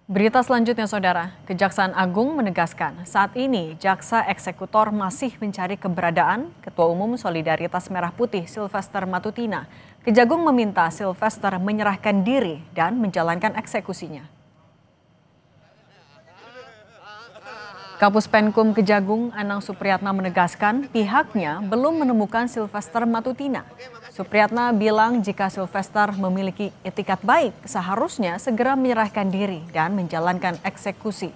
Berita selanjutnya, Saudara. Kejaksaan Agung menegaskan saat ini jaksa eksekutor masih mencari keberadaan Ketua Umum Solidaritas Merah Putih Sylvester Matutina. Kejagung meminta Sylvester menyerahkan diri dan menjalankan eksekusinya. Kapus Penkum Kejagung Anang Supriyatna menegaskan pihaknya belum menemukan Sylvester Matutina. Supriyatna bilang jika Sylvester memiliki etikat baik, seharusnya segera menyerahkan diri dan menjalankan eksekusi.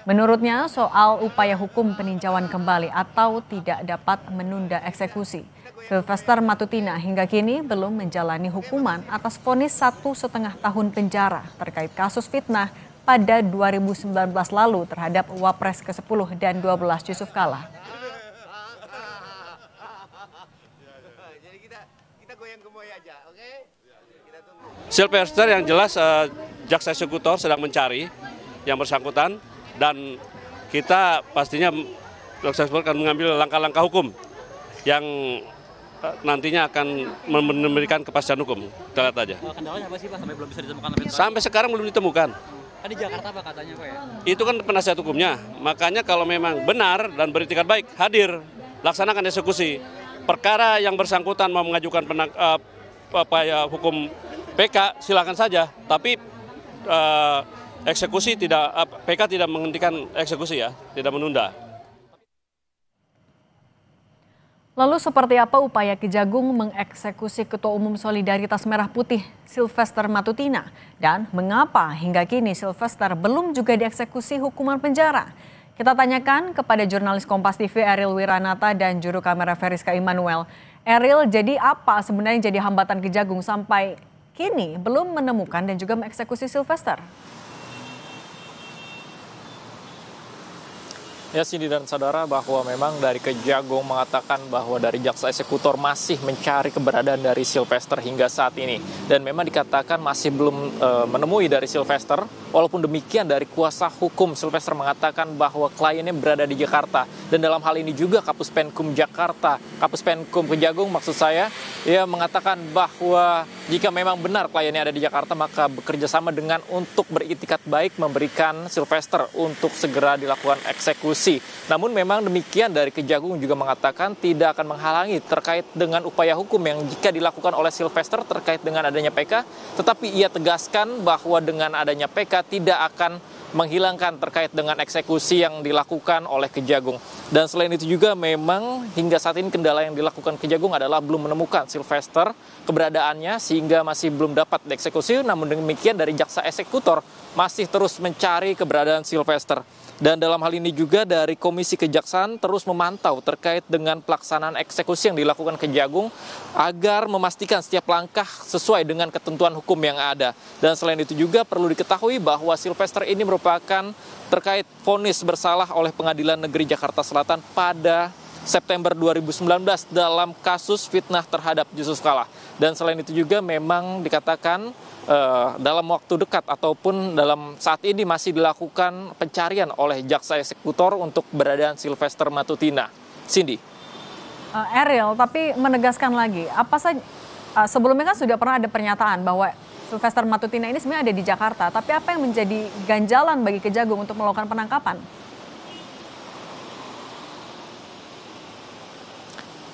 Menurutnya soal upaya hukum peninjauan kembali atau tidak dapat menunda eksekusi. Sylvester Matutina hingga kini belum menjalani hukuman atas vonis 1,5 tahun penjara terkait kasus fitnah pada 2019 lalu terhadap Wapres ke-10 dan 12 Yusuf Kala. Sylvester yang jelas jaksa eksekutor sedang mencari yang bersangkutan dan kita pastinya jaksa eksekutor akan mengambil langkah-langkah hukum yang nantinya akan memberikan kepastian hukum. Kita lihat aja. Kendalanya apa sih Pak sampai belum bisa ditemukan? Sampai sekarang belum ditemukan. Di Jakarta Pak katanya Pak ya? Itu kan penasihat hukumnya, makanya kalau memang benar dan beretikat baik, hadir, laksanakan eksekusi. Perkara yang bersangkutan mau mengajukan hukum PK silakan saja, tapi eksekusi tidak, PK tidak menghentikan eksekusi ya, tidak menunda. Lalu seperti apa upaya Kejagung mengeksekusi Ketua Umum Solidaritas Merah Putih Sylvester Matutina? Dan mengapa hingga kini Sylvester belum juga dieksekusi hukuman penjara? Kita tanyakan kepada jurnalis Kompas TV Ariel Wiranata dan juru kamera Veriska Immanuel. Ariel, jadi apa sebenarnya jadi hambatan Kejagung sampai kini belum menemukan dan juga mengeksekusi Sylvester? Ya, Cindy dan saudara, bahwa memang dari Kejagung mengatakan bahwa dari jaksa eksekutor masih mencari keberadaan dari Sylvester hingga saat ini. Dan memang dikatakan masih belum menemui dari Sylvester. Walaupun demikian dari kuasa hukum Sylvester mengatakan bahwa kliennya berada di Jakarta. Dan dalam hal ini juga Kapus Penkum Jakarta, Kapus Penkum Kejagung maksud saya, ia mengatakan bahwa jika memang benar kliennya ada di Jakarta, maka bekerja sama dengan untuk beritikat baik memberikan Sylvester untuk segera dilakukan eksekusi. Namun memang demikian dari Kejagung juga mengatakan tidak akan menghalangi terkait dengan upaya hukum yang jika dilakukan oleh Sylvester terkait dengan adanya PK, tetapi ia tegaskan bahwa dengan adanya PK tidak akan menghilangkan terkait dengan eksekusi yang dilakukan oleh Kejagung. Dan selain itu juga memang hingga saat ini kendala yang dilakukan Kejagung adalah belum menemukan Sylvester keberadaannya sehingga masih belum dapat dieksekusi. Namun demikian dari jaksa eksekutor masih terus mencari keberadaan Sylvester. Dan dalam hal ini juga dari Komisi Kejaksaan terus memantau terkait dengan pelaksanaan eksekusi yang dilakukan Kejagung agar memastikan setiap langkah sesuai dengan ketentuan hukum yang ada. Dan selain itu juga perlu diketahui bahwa Sylvester ini merupakan terkait vonis bersalah oleh Pengadilan Negeri Jakarta Selatan pada September 2019 dalam kasus fitnah terhadap Yusuf Kala. Dan selain itu juga memang dikatakan dalam waktu dekat ataupun dalam saat ini masih dilakukan pencarian oleh jaksa eksekutor untuk keberadaan Sylvester Matutina. Cindy. Ariel, tapi menegaskan lagi, apa saja sebelumnya kan sudah pernah ada pernyataan bahwa Sylvester Matutina ini sebenarnya ada di Jakarta, tapi apa yang menjadi ganjalan bagi Kejagung untuk melakukan penangkapan?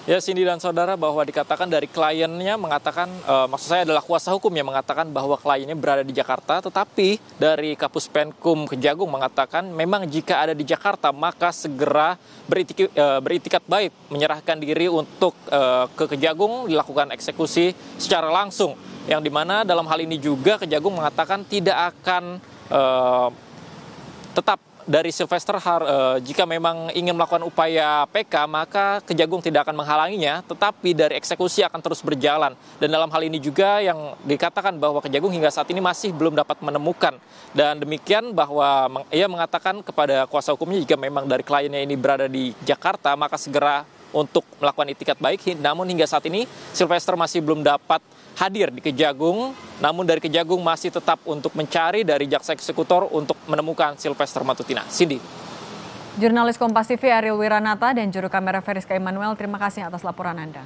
Ya, Cindy dan saudara, bahwa dikatakan dari kliennya mengatakan, maksud saya adalah kuasa hukum yang mengatakan bahwa kliennya berada di Jakarta, tetapi dari Kapus Penkum Kejagung mengatakan memang jika ada di Jakarta maka segera beritikat baik menyerahkan diri untuk ke Kejagung dilakukan eksekusi secara langsung. Yang dimana dalam hal ini juga Kejagung mengatakan tidak akan tetap dari Sylvester jika memang ingin melakukan upaya PK, maka Kejagung tidak akan menghalanginya, tetapi dari eksekusi akan terus berjalan. Dan dalam hal ini juga yang dikatakan bahwa Kejagung hingga saat ini masih belum dapat menemukan. Dan demikian bahwa ia mengatakan kepada kuasa hukumnya jika memang dari kliennya ini berada di Jakarta, maka segera untuk melakukan itikat baik. Namun hingga saat ini Sylvester masih belum dapat hadir di Kejagung, namun dari Kejagung masih tetap untuk mencari dari jaksa eksekutor untuk menemukan Sylvester Matutina. Cindy. Jurnalis Kompas TV Ariel Wiranata dan juru kamera Veriska Immanuel, terima kasih atas laporan Anda.